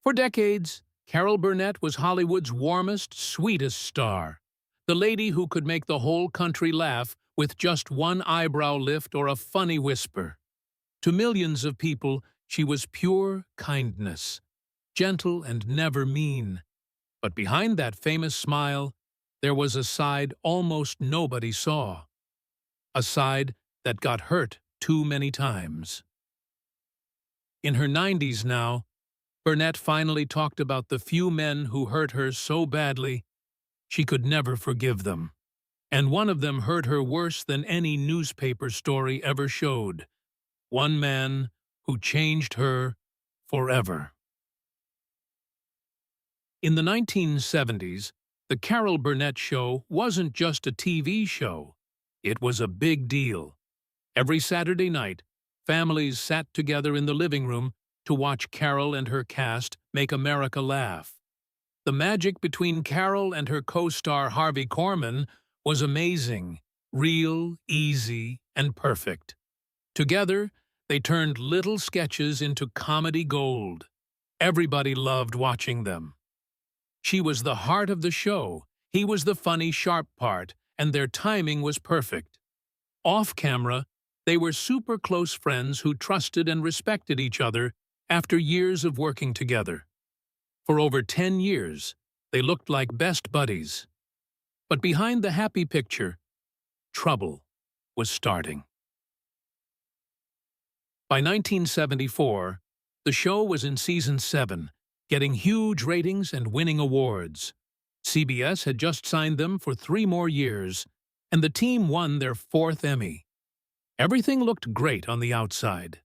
For decades, Carol Burnett was Hollywood's warmest, sweetest star. The lady who could make the whole country laugh with just one eyebrow lift or a funny whisper. To millions of people, she was pure kindness, gentle and never mean. But behind that famous smile, there was a side almost nobody saw. A side that got hurt too many times. In her 90s now, Burnett finally talked about the few men who hurt her so badly she could never forgive them. And one of them hurt her worse than any newspaper story ever showed. One man who changed her forever. In the 1970s, The Carol Burnett Show wasn't just a TV show. It was a big deal. Every Saturday night, families sat together in the living room to watch Carol and her cast make America laugh. The magic between Carol and her co-star Harvey Korman was amazing, real, easy, and perfect. Together, they turned little sketches into comedy gold. Everybody loved watching them. She was the heart of the show, he was the funny, sharp part, and their timing was perfect. Off-camera, they were super close friends who trusted and respected each other after years of working together. For over 10 years, they looked like best buddies. But behind the happy picture, trouble was starting. By 1974, the show was in season 7, getting huge ratings and winning awards. CBS had just signed them for 3 more years, and the team won their 4th Emmy. Everything looked great on the outside.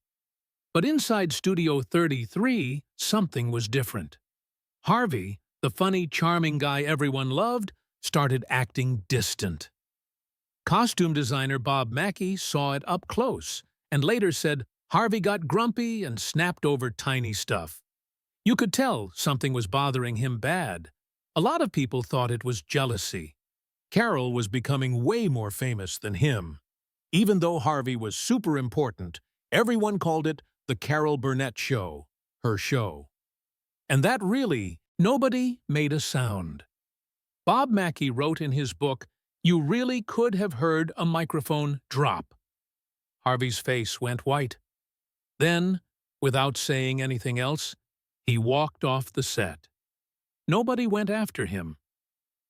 But inside Studio 33, something was different. Harvey, the funny, charming guy everyone loved, started acting distant. Costume designer Bob Mackie saw it up close and later said Harvey got grumpy and snapped over tiny stuff. You could tell something was bothering him bad. A lot of people thought it was jealousy. Carol was becoming way more famous than him. Even though Harvey was super important, everyone called it The Carol Burnett Show, her show. And that really, nobody made a sound. Bob Mackie wrote in his book, "You really could have heard a microphone drop." Harvey's face went white. Then, without saying anything else, he walked off the set. Nobody went after him.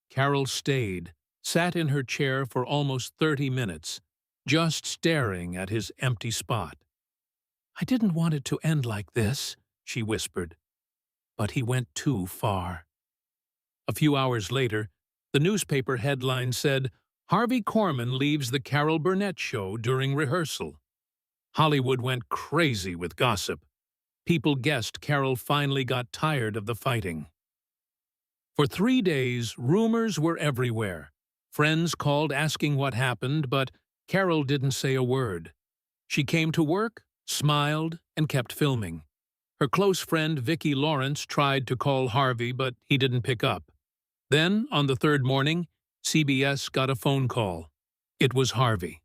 Carol stayed, sat in her chair for almost 30 minutes, just staring at his empty spot. "I didn't want it to end like this," she whispered. But he went too far. A few hours later, the newspaper headline said, "Harvey Korman leaves the Carol Burnett Show during rehearsal." Hollywood went crazy with gossip. People guessed Carol finally got tired of the fighting. For 3 days, rumors were everywhere. Friends called asking what happened, but Carol didn't say a word. She came to work, smiled, and kept filming. Her close friend Vicki Lawrence tried to call Harvey, but he didn't pick up. Then, on the 3rd morning, CBS got a phone call. It was Harvey.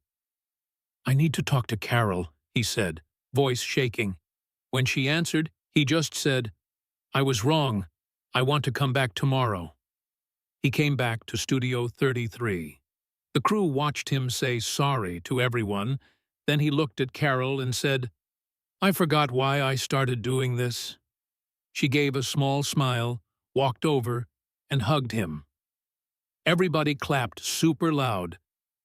"I need to talk to Carol," he said, voice shaking. When she answered, he just said, "I was wrong. I want to come back tomorrow." He came back to Studio 33. The crew watched him say sorry to everyone. Then he looked at Carol and said, "I forgot why I started doing this." She gave a small smile, walked over, and hugged him. Everybody clapped super loud,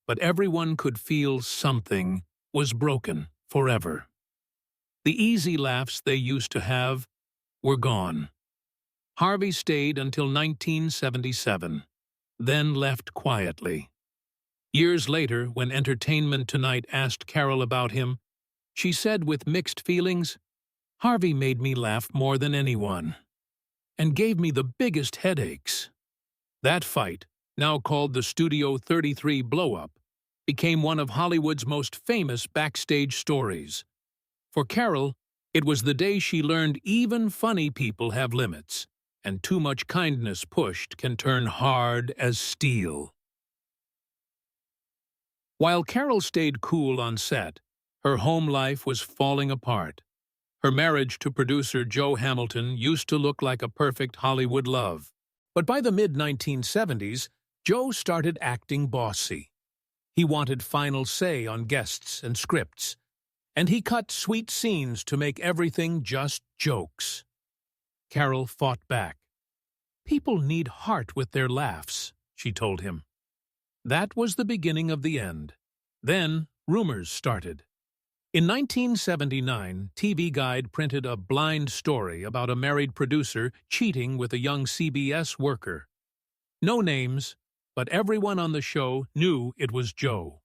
but everyone could feel something was broken forever. The easy laughs they used to have were gone. Harvey stayed until 1977, then left quietly. Years later, when Entertainment Tonight asked Carol about him, she said with mixed feelings, "Harvey made me laugh more than anyone, and gave me the biggest headaches." That fight, now called the Studio 33 blow-up, became one of Hollywood's most famous backstage stories. For Carol, it was the day she learned even funny people have limits, and too much kindness pushed can turn hard as steel. While Carol stayed cool on set, her home life was falling apart. Her marriage to producer Joe Hamilton used to look like a perfect Hollywood love. But by the mid-1970s, Joe started acting bossy. He wanted final say on guests and scripts, and he cut sweet scenes to make everything just jokes. Carol fought back. "People need heart with their laughs," she told him. That was the beginning of the end. Then rumors started. In 1979, TV Guide printed a blind story about a married producer cheating with a young CBS worker. No names, but everyone on the show knew it was Joe.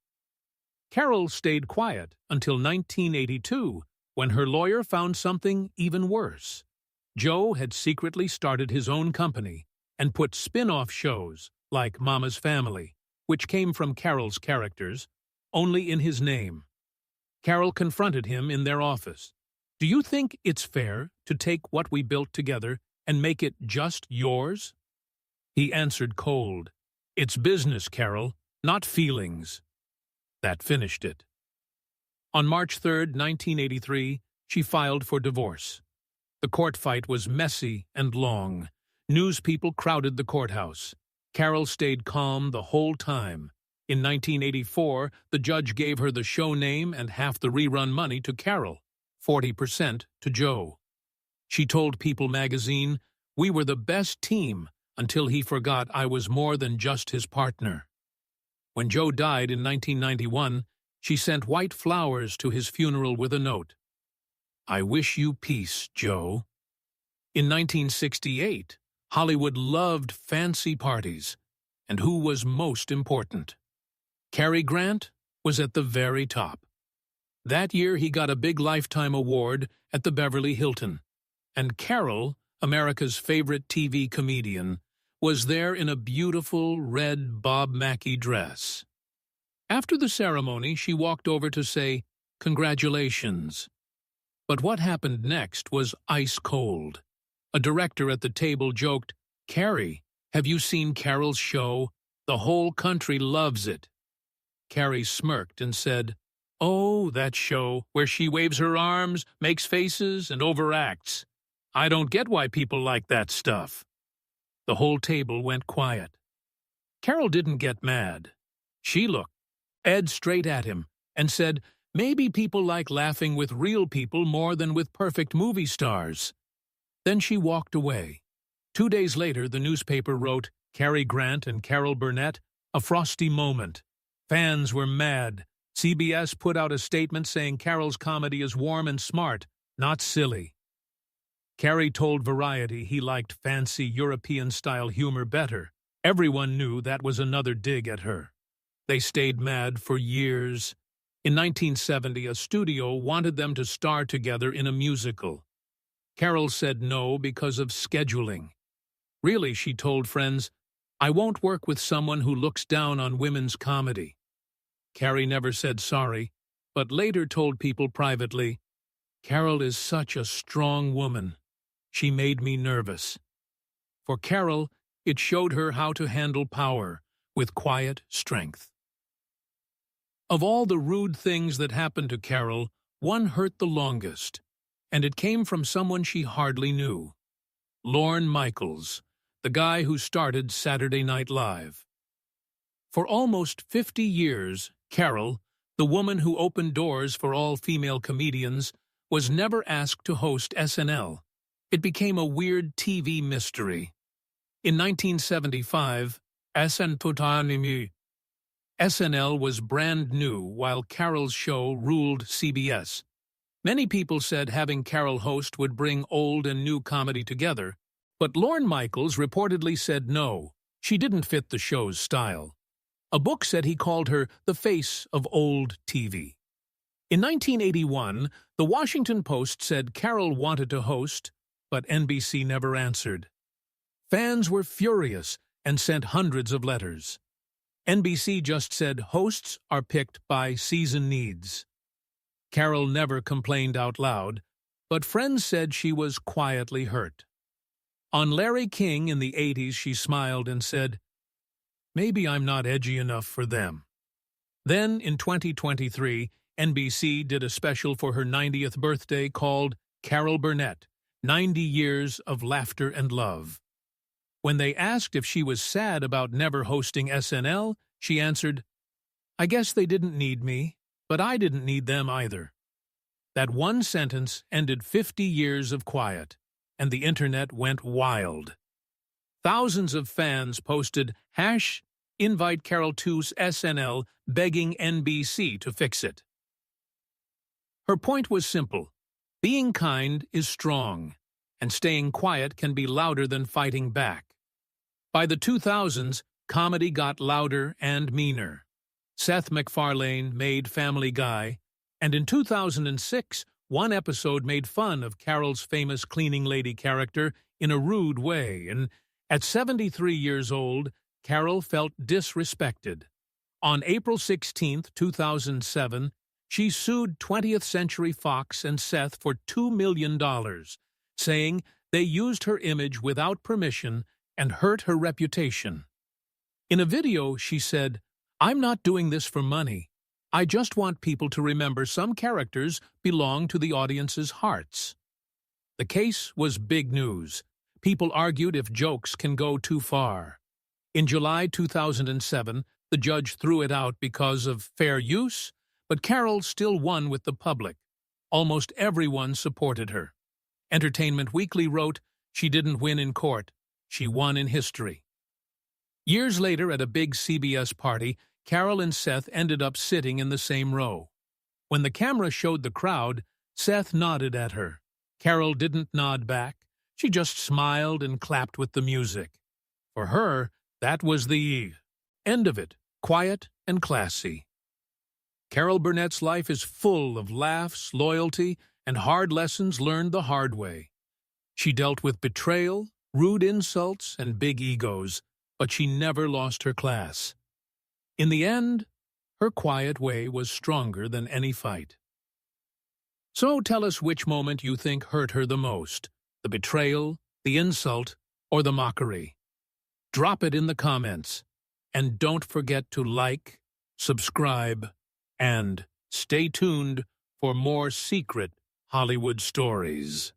Carol stayed quiet until 1982, when her lawyer found something even worse. Joe had secretly started his own company and put spin-off shows like Mama's Family, which came from Carol's characters, only in his name. Carol confronted him in their office. "Do you think it's fair to take what we built together and make it just yours?" He answered cold. "It's business, Carol, not feelings." That finished it. On March 3, 1983, she filed for divorce. The court fight was messy and long. News people crowded the courthouse. Carol stayed calm the whole time. In 1984, the judge gave her the show name and half the rerun money to Carol, 40% to Joe. She told People magazine, "We were the best team until he forgot I was more than just his partner." When Joe died in 1991, she sent white flowers to his funeral with a note. "I wish you peace, Joe." In 1968, Hollywood loved fancy parties. And who was most important? Cary Grant was at the very top. That year he got a big Lifetime award at the Beverly Hilton. And Carol, America's favorite TV comedian, was there in a beautiful red Bob Mackie dress. After the ceremony, she walked over to say, "Congratulations." But what happened next was ice cold. A director at the table joked, "Cary, have you seen Carol's show? The whole country loves it." Cary smirked and said, "Oh, that show where she waves her arms, makes faces, and overacts. I don't get why people like that stuff." The whole table went quiet. Carol didn't get mad. She looked Ed straight at him and said, "Maybe people like laughing with real people more than with perfect movie stars." Then she walked away. 2 days later, the newspaper wrote, "Cary Grant and Carol Burnett, a frosty moment." Fans were mad. CBS put out a statement saying Carol's comedy is warm and smart, not silly. Cary told Variety he liked fancy European-style humor better. Everyone knew that was another dig at her. They stayed mad for years. In 1970, a studio wanted them to star together in a musical. Carol said no because of scheduling. Really, she told friends, "I won't work with someone who looks down on women's comedy." Cary never said sorry, but later told people privately, "Carol is such a strong woman. She made me nervous." For Carol, it showed her how to handle power with quiet strength. Of all the rude things that happened to Carol, one hurt the longest, and it came from someone she hardly knew. Lorne Michaels, the guy who started Saturday Night Live. For almost 50 years, Carol, the woman who opened doors for all female comedians, was never asked to host SNL. It became a weird TV mystery. In 1975, SNL was brand new while Carol's show ruled CBS. Many people said having Carol host would bring old and new comedy together, but Lorne Michaels reportedly said no, she didn't fit the show's style. A book said he called her the face of old TV. In 1981, The Washington Post said Carol wanted to host, but NBC never answered. Fans were furious and sent hundreds of letters. NBC just said hosts are picked by season needs. Carol never complained out loud, but friends said she was quietly hurt. On Larry King in the 80s, she smiled and said, "Maybe I'm not edgy enough for them." Then, in 2023, NBC did a special for her 90th birthday called Carol Burnett, 90 Years of Laughter and Love. When they asked if she was sad about never hosting SNL, she answered, "I guess they didn't need me, but I didn't need them either." That one sentence ended 50 years of quiet, and the internet went wild. Thousands of fans posted #invite Carol to SNL begging NBC to fix it. Her point was simple. Being kind is strong, and staying quiet can be louder than fighting back. By the 2000s, comedy got louder and meaner. Seth MacFarlane made Family Guy, and in 2006, one episode made fun of Carol's famous cleaning lady character in a rude way, and at 73 years old, Carol felt disrespected. On April 16, 2007, she sued 20th Century Fox and Seth for $2 million, saying they used her image without permission and hurt her reputation. In a video, she said, "I'm not doing this for money. I just want people to remember some characters belong to the audience's hearts." The case was big news. People argued if jokes can go too far. In July 2007, the judge threw it out because of fair use, but Carol still won with the public. Almost everyone supported her. Entertainment Weekly wrote, "She didn't win in court. She won in history." Years later, at a big CBS party, Carol and Seth ended up sitting in the same row. When the camera showed the crowd, Seth nodded at her. Carol didn't nod back. She just smiled and clapped with the music. For her, that was the end of it, quiet and classy. Carol Burnett's life is full of laughs, loyalty, and hard lessons learned the hard way. She dealt with betrayal, rude insults, and big egos, but she never lost her class. In the end, her quiet way was stronger than any fight. So tell us which moment you think hurt her the most, the betrayal, the insult, or the mockery. Drop it in the comments, and don't forget to like, subscribe, and stay tuned for more secret Hollywood stories.